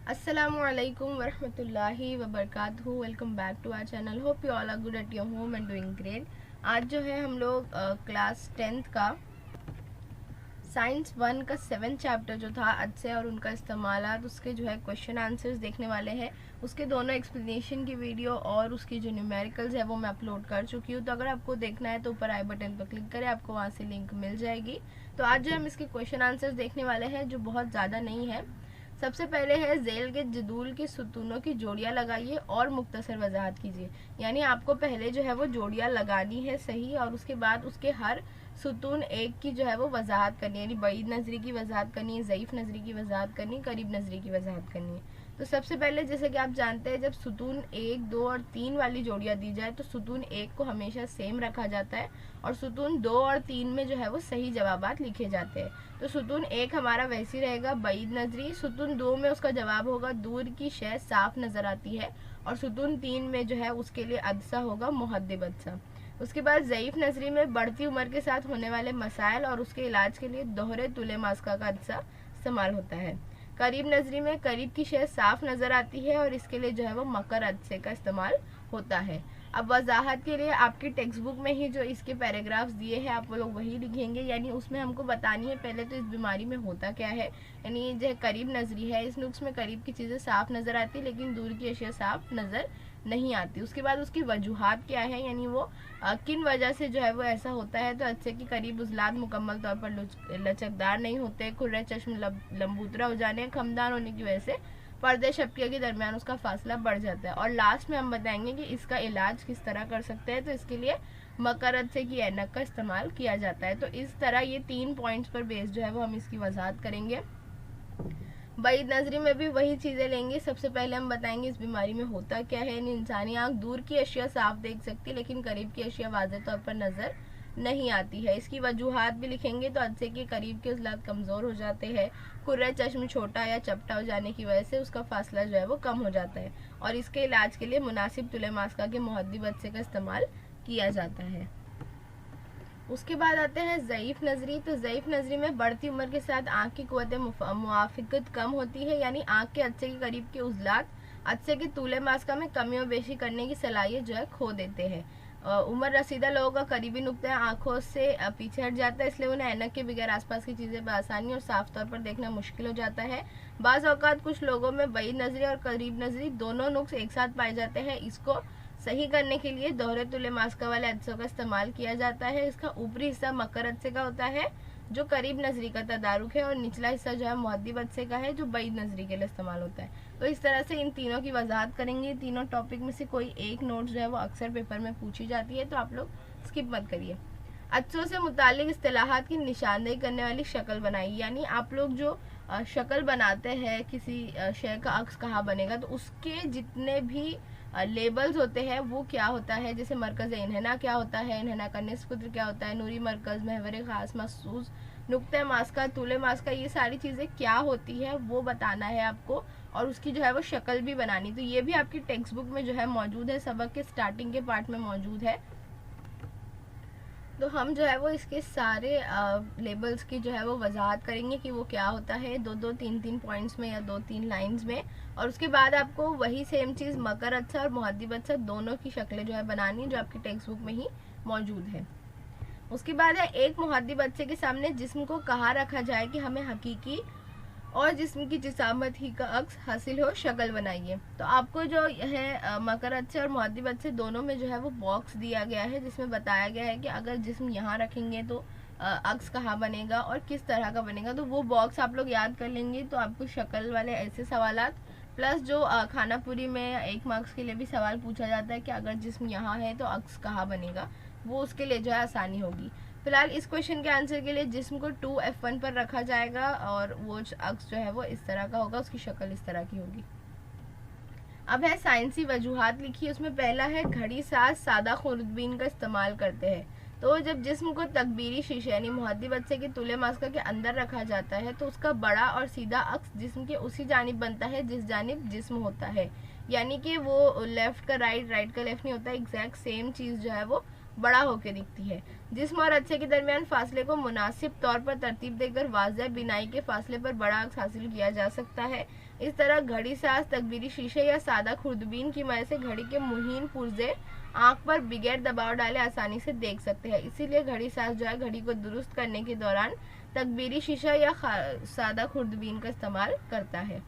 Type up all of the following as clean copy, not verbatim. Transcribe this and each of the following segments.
Assalamualaikum warahmatullahi wabarakatuh। Welcome back to our channel. Hope you all are good at your home and doing great. आज जो है हम लोग class 10th का science 1 का 7th chapter जो था अच्छे और उनका इस्तेमाल, उसके जो है क्वेश्चन आंसर्स देखने वाले हैं। उसके दोनों एक्सप्लेनेशन की वीडियो और उसकी जो न्यूमेरिकल्स है वो मैं अपलोड कर चुकी हूँ। तो अगर आपको देखना है तो ऊपर आई बटन पर क्लिक करें, आपको वहाँ से लिंक मिल जाएगी। तो आज जो हम इसके क्वेश्चन आंसर्स देखने वाले हैं जो बहुत ज़्यादा नहीं है। सबसे पहले है जेल के जदूल की सुतूनों की जोड़ियां लगाइए और मुख्तसर वजाहत कीजिए। यानी आपको पहले जो है वो जोड़ियां लगानी है सही, और उसके बाद उसके हर सुतून एक की जो है वो वजाहत करनी है। यानी बईद नजरी की वजाहत करनी है, ज़ईफ़ नजरी की वजाहत करनी है, करीब नजरी की वजाहत करनी है। तो सबसे पहले जैसे कि आप जानते हैं, जब सुतून 1, 2 और 3 वाली जोड़ियां दी जाए तो सुतून 1 को हमेशा सेम रखा जाता है और सुतून 2 और 3 में जो है वो सही जवाबात लिखे जाते हैं। तो सुतून 1 हमारा वैसे ही रहेगा बईद नजरी, सुतून 2 में उसका जवाब होगा दूर की शय साफ नजर आती है, और सुतून 3 में जो है उसके लिए अदसा होगा मुहद्दिब अदसा। उसके बाद ज़ईफ़ नजरी में बढ़ती उम्र के साथ होने वाले मसाइल और उसके इलाज के लिए दोहरे तुले मास्का का अदसा इस्तेमाल होता है। करीब नजरी में करीब की शय साफ नजर आती है और इसके लिए जो है वो मकर अदसे का इस्तेमाल होता है। अब वजाहत के लिए आपकी टेक्स्ट बुक में ही जो इसके पैराग्राफ्स दिए हैं आप वो लोग वही लिखेंगे। यानी उसमें हमको बतानी है पहले तो इस बीमारी में होता क्या है। यानी जो करीब नजरी है, इस नुक्स में करीब की चीज़ें साफ नज़र आती है लेकिन दूर की अशिया साफ नज़र नहीं आती। उसके बाद उसकी वजूहात क्या है, यानी वो किन वजह से जो है वो ऐसा होता है। तो अच्छे के करीब उजलात मुकम्मल तौर पर लचकदार नहीं होते, खुर्रे चश्म लंबूतरा हो जाने, खमदान होने की वजह से पर्दे शबकिया के दरमियान उसका फासला बढ़ जाता है। और लास्ट में हम बताएंगे कि इसका इलाज किस तरह कर सकते हैं। तो इसके लिए मकरद से की ऐनक का इस्तेमाल किया जाता है। तो इस तरह ये 3 पॉइंट्स पर बेस जो है वो हम इसकी वजाहत करेंगे। बईद नजरी में भी वही चीज़ें लेंगे। सबसे पहले हम बताएंगे इस बीमारी में होता क्या है। इंसानी आँख दूर की अशिया साफ देख सकती है लेकिन करीब की अशिया वाज़ेह तौर पर नज़र नहीं आती है। इसकी वजूहात भी लिखेंगे। तो अदसे के करीब के उजलात कमज़ोर हो जाते हैं, कुर्रा चश्म छोटा या चपटा हो जाने की वजह से उसका फासला जो है वो कम हो जाता है, और इसके इलाज के लिए मुनासिब तुले मास्का के मुहद्दिब अदसे का इस्तेमाल किया जाता है। उसके बाद आते हैं ज़ईफ़ नजरी। तो ज़ईफ़ नजरी में बढ़ती उम्र के साथ आँख की क़ुव्वत मुआफ़िक़त कम होती है, यानी आँख के अदसे के करीब के उजलात अदसे के तूले मास्का में कमी और बेशी करने की सलाहियत जो है खो देते हैं। उम्र रसीदा लोगों का करीबी नुक्ता आँखों से पीछे हट जाता है, इसलिए उन्हें ऐनक के बगैर आसपास की चीज़ें बआसानी और साफ तौर पर देखना मुश्किल हो जाता है। बाज़ औक़ात कुछ लोगों में बईद नजरी और करीब नजरी दोनों नुक्स एक साथ पाए जाते हैं। इसको सही करने के लिए दोहरे तुले मास्का वाले अदसों का इस्तेमाल किया जाता है। इसका ऊपरी हिस्सा मकर अदसे का होता है जो करीब नजरी का तदारुक है, और निचला हिस्सा जो है मुहद्दिब अदसे का है जो बईद नजरी के लिए इस्तेमाल होता है। तो इस तरह से इन तीनों की वजाहत करेंगे। तीनों टॉपिक में से कोई एक नोट जो है वो अक्सर पेपर में पूछी जाती है, तो आप लोग स्किप मत करिए। अदसों से मुतालिक इस्तिलाहात की निशानदेही करने वाली शक्ल बनाई। यानी आप लोग जो शक्ल बनाते हैं किसी शय का अक्स कहाँ बनेगा, तो उसके जितने भी लेबल्स होते हैं वो क्या होता है। जैसे मरकज़ इन्हना क्या होता है, इन्हना का निस्फ़ कुद्र क्या होता है, नूरी मरकज़, महवर ख़ास, महसूस, नुक्ते मास्का, तूले मास्का, ये सारी चीज़ें क्या होती है वो बताना है आपको, और उसकी जो है वो शक्ल भी बनानी। तो ये भी आपकी टेक्स्ट बुक में जो है मौजूद है, सबक के स्टार्टिंग के पार्ट में मौजूद है। तो हम जो है वो इसके सारे लेबल्स की जो है वो वजाहत करेंगे कि वो क्या होता है, 2-2, 3-3 पॉइंट्स में या 2-3 लाइंस में। और उसके बाद आपको वही सेम चीज़ मकर अदसा और मुहद्दिब अदसा दोनों की शक्लें जो है बनानी, जो आपकी टेक्स्ट बुक में ही मौजूद है। उसके बाद है एक मुहद्दिब अदसे के सामने जिस्म को कहाँ रखा जाए कि हमें हकीकी और जिस्म की जिसामत ही का अक्स हासिल हो, शक्ल बनाइए। तो आपको जो है मकर अदसे और मुहद्दिब अदसे दोनों में जो है वो बॉक्स दिया गया है जिसमें बताया गया है कि अगर जिस्म यहाँ रखेंगे तो अक्स कहाँ बनेगा और किस तरह का बनेगा। तो वो बॉक्स आप लोग याद कर लेंगे तो आपको शक्ल वाले ऐसे सवालात, प्लस जो खाना पूरी में 1 मार्क्स के लिए भी सवाल पूछा जाता है कि अगर जिस्म यहाँ है तो अक्स कहाँ बनेगा, वो उसके लिए जो है आसानी होगी। फिलहाल इस क्वेश्चन के आंसर के लिए जिस्म को 2F1 पर रखा जाएगा और वो अक्स जो है वो इस तरह का होगा, उसकी शक्ल इस तरह की होगी। अब है साइंसी वजूहात लिखी। उसमें पहला है घड़ी साज सादा खुर्दबीन का इस्तेमाल करते हैं। तो जब जिस्म को तकबीरी शीशे यानी मुहद्दिब अदसे के तुले मास्का के अंदर रखा जाता है तो उसका बड़ा और सीधा अक्स जिस्म के उसी जानिब बनता है जिस जानिब जिस्म होता है। यानी कि वो लेफ्ट का राइट, राइट का लेफ्ट नहीं होता, एग्जैक्ट सेम चीज़ जो है वो बड़ा होकर दिखती है। जिस्म और अदसे के दरमियान फासले को मुनासिब तौर पर तरतीब देकर वाज़ेह बिनाई के फासले पर बड़ा अक्स हासिल किया जा सकता है। इस तरह घड़ी साज, तकबीरी शीशे या सादा खुर्दबीन की मदद से घड़ी के मुहीन पुर्जे आंख पर बगैर दबाव डाले आसानी से देख सकते हैं। इसीलिए घड़ी साज जो है घड़ी को दुरुस्त करने के दौरान तकबीरी शीशा या सादा खुर्दबीन का इस्तेमाल करता है।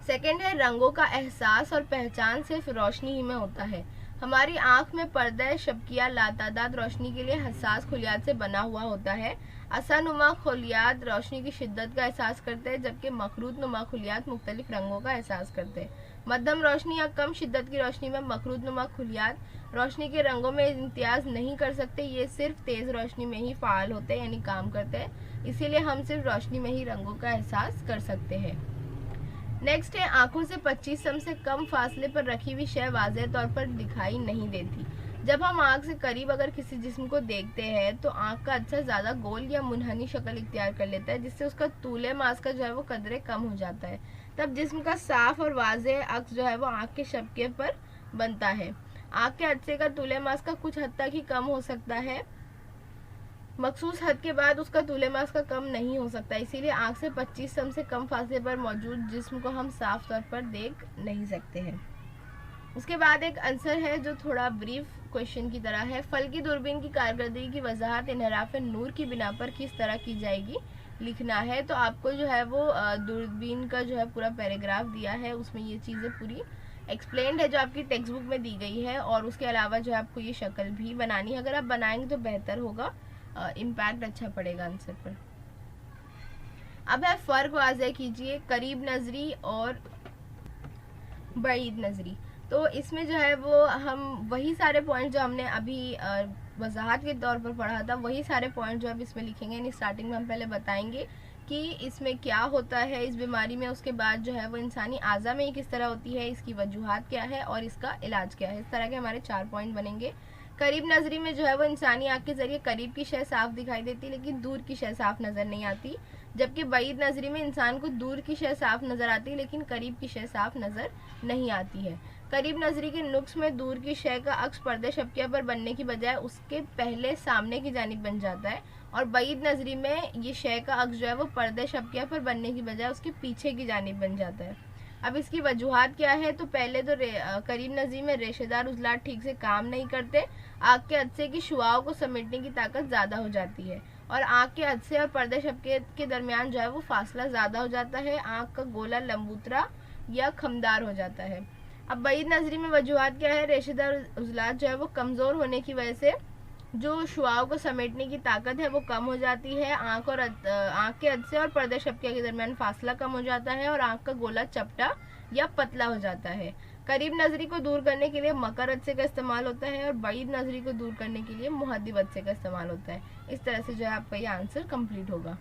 सेकेंड है रंगों का एहसास और पहचान सिर्फ रोशनी ही में होता है। हमारी आंख में पर्दा शबकिया लातादाद रोशनी के लिए हसास खुलियात से बना हुआ होता है। असानुमा खुलियात रोशनी की शिद्दत का एहसास करते हैं, जबकि मखरूत नुमा खुलियात मुख्तलिफ रंगों का एहसास करते हैं। मध्यम रोशनी या कम शिद्दत की रोशनी में मखरूत नुमा खुलियात रोशनी के रंगों में इम्तियाज नहीं कर सकते। ये सिर्फ तेज रोशनी में ही फ़ाल होते हैं, यानी काम करते हैं। इसीलिए हम सिर्फ रोशनी में ही रंगों का एहसास कर सकते हैं। नेक्स्ट है आंखों से 25 सम से कम फासले पर रखी हुई शय वाज़ेह तौर पर दिखाई नहीं देती। जब हम आंख से करीब अगर किसी जिस्म को देखते हैं तो आंख का अच्छा ज़्यादा गोल या मुनहनी शक्ल इख्तियार कर लेता है, जिससे उसका तूले मास का जो है वो कदरे कम हो जाता है। तब जिस्म का साफ और वाज़ेह अक्स जो है वो आंख के शबके पर बनता है। आंख के अदसे का तूले मास का कुछ हद तक ही कम हो सकता है, मखसूस हद के बाद उसका तूले मास का कम नहीं हो सकता। इसीलिए आंख से 25 सम से कम फासले पर मौजूद जिस्म को हम साफ तौर पर देख नहीं सकते हैं। उसके बाद एक आंसर है जो थोड़ा ब्रीफ क्वेश्चन की तरह है। फल की दूरबीन की कारकर्दगी की वजाहत इन्हराफ नूर की बिना पर किस तरह की जाएगी, लिखना है। तो आपको जो है वो दूरबीन का जो है पूरा पैराग्राफ दिया है, उसमें ये चीज़ें पूरी एक्सप्लेन्ड है जो आपकी टेक्स्ट बुक में दी गई है। और उसके अलावा जो है आपको ये शक्ल भी बनानी है। अगर आप बनाएंगे तो बेहतर होगा, इम्पैक्ट अच्छा पड़ेगा आंसर पर। अब है फ़र्क वाज़ेह कीजिए करीब नजरी और बईद नजरी। तो इसमें जो है वो हम वही सारे पॉइंट जो हमने अभी वजाहत के तौर पर पढ़ा था, वही सारे पॉइंट जो अब इसमें लिखेंगे। यानी स्टार्टिंग में हम पहले बताएंगे कि इसमें क्या होता है इस बीमारी में, उसके बाद जो है वो इंसानी आज़ा में किस तरह होती है, इसकी वजूहात क्या है और इसका इलाज क्या है। इस तरह के हमारे 4 पॉइंट बनेंगे। करीब नजरी में जो है वो इंसानी आँख के जरिए करीब की शय साफ दिखाई देती है लेकिन दूर की शय साफ नज़र नहीं आती। जबकि बईद नजरी में इंसान को दूर की शय साफ नज़र आती है लेकिन करीब की शय साफ नज़र नहीं आती है। करीब नजरी के नुक्स में दूर की शय का अक्स पर्दे शबकिया पर बनने की बजाय उसके पहले सामने की जानिब बन जाता है, और बईद नजरी में ये शय का अक्स जो है वो पर्दे शबकिया पर बनने की बजाय उसके पीछे की जानिब बन जाता है। अब इसकी वजूहात क्या है, तो पहले तो करीब नजरी में रेशेदार उजलात ठीक से काम नहीं करते, आँख के अदसे की शुआओं को समेटने की ताकत ज़्यादा हो जाती है और आँख के अदसे और पर्दे शबके के दरमियान जो है वो फासला ज़्यादा हो जाता है। आँख का गोला लंबूतरा या खमदार हो जाता है। अब बईद नजरी में वजूहात क्या है, रेशेदार उजलात जो है वो कमज़ोर होने की वजह से जो शुआओं को समेटने की ताकत है वो कम हो जाती है। आँख के अदसे और पर्दे शबकिया के दरमियान फासला कम हो जाता है और आँख का गोला चपटा या पतला हो जाता है। करीब नजरी को दूर करने के लिए मकर अदसे का इस्तेमाल होता है और बईद नजरी को दूर करने के लिए मुहद्दिब अदसे का इस्तेमाल होता है। इस तरह से जो है आपका ये आंसर कंप्लीट होगा।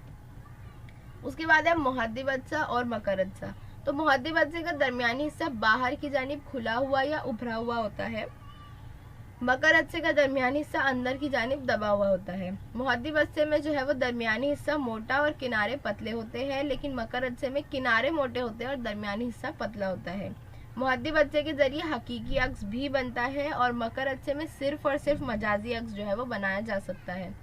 उसके बाद है मुहद्दिब अदसा और मकर अदसा। तो मुहद्दिब अदसे का दरमियानी हिस्सा बाहर की जानिब खुला हुआ या उभरा हुआ होता है। मकर अदसे का दरमियानी हिस्सा अंदर की जानिब दबा हुआ होता है। मुहद्दिब अदसे में जो है वो दरमियानी हिस्सा मोटा और किनारे पतले होते हैं, लेकिन मकर अदसे में किनारे मोटे होते हैं और दरमियानी हिस्सा पतला होता है। मुहद्दिब अदसे के जरिए हकीकी अक्स भी बनता है और मकर अदसे में सिर्फ और सिर्फ मजाजी अक्स जो है वो बनाया जा सकता है।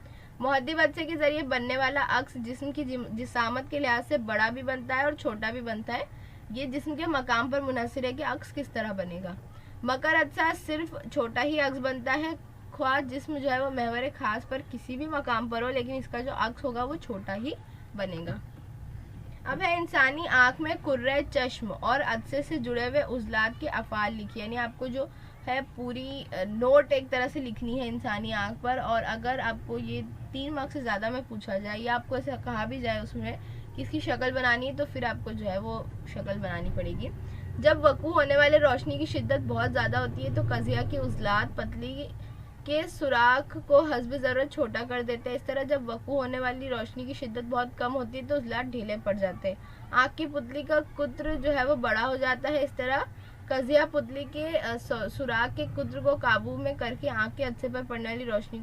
मुहद्दिब अदसे के जरिए बनने वाला अक्स जिस्म की जिसामत के लिहाज से बड़ा भी बनता है और छोटा भी बनता है। ये जिस्म के मकाम पर मुनहसिर है कि अक्स किस तरह बनेगा। मकर अदसा सिर्फ छोटा ही अक्स बनता है, ख्वाह जिस्म जो है वो महवर खास पर किसी भी मकाम पर हो, लेकिन इसका जो अक्स होगा वो छोटा ही बनेगा। अब है इंसानी आँख में कुर्रे चश्म और अदसे से जुड़े हुए उजलात के अफ़ाल लिखिए। यानी आपको जो है पूरी नोट एक तरह से लिखनी है इंसानी आँख पर, और अगर आपको ये 3 मार्क्स से ज़्यादा में पूछा जाए या आपको ऐसा कहा भी जाए उसमें कि इसकी शक्ल बनानी है, तो फिर आपको जो है वो शक्ल बनानी पड़ेगी। जब वकू होने वाले रोशनी की शिद्दत बहुत ज़्यादा होती है तो कज़िया के उजलात पतली के सुराख को हस्ब ज़रूरत छोटा कर देते हैं। इस तरह जब वकू होने वाली रोशनी की शिद्दत बहुत कम होती है तो उजलात ढीले पड़ जाते हैं। आँख की पुतली का कुत्र जो है वो बड़ा हो जाता है। इस तरह कज़िया पुतली के सुराख के कुत्र को काबू में करके आँख के अदसे पर पड़ने वाली रोशनी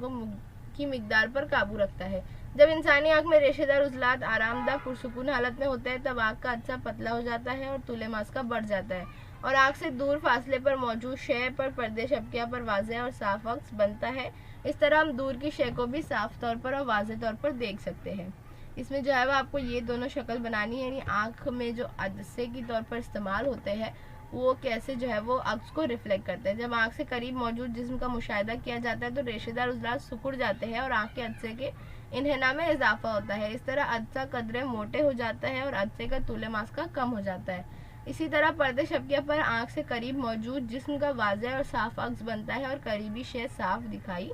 की मिकदार पर काबू रखता है। जब इंसानी आँख में रेशेदार उजलात आरामदा पुरसुकून हालत में होते हैं तब आँख का अदसा पतला हो जाता है और तूले मास का बढ़ जाता है और आँख से दूर फासले पर मौजूद शय पर पर्दे शबकिया पर वाज़ेह और साफ अक्स बनता है। इस तरह हम दूर की शय को भी साफ तौर पर और वाज़ेह तौर पर देख सकते हैं। इसमें जो है वो आपको ये दोनों शक्ल बनानी है, यानी आँख में जो अदसे के तौर पर इस्तेमाल होते हैं वो कैसे जो है वो अक्स को रिफ्लेक्ट करते हैं। जब आँख से करीब मौजूद जिस्म का मुशाहिदा किया जाता है तो रेशेदार उजलात सिकुड़ जाते हैं और आँख के अदसे के इन्हेना में इजाफा होता है। इस तरह अदसा कदरे मोटे हो जाता है और अदसे का तूले मास्का कम हो जाता है। इसी तरह पर्दे शबकिया पर आँख से करीब मौजूद जिस्म का वाज़ेह और साफ अक्स बनता है और करीबी शे साफ दिखाई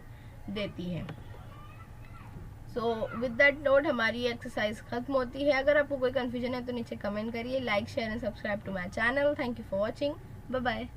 देती है। सो विद दैट नोट हमारी एक्सरसाइज खत्म होती है। अगर आपको कोई कन्फ्यूजन है तो नीचे कमेंट करिए। Like share and subscribe to my channel. Thank you for watching. Bye bye.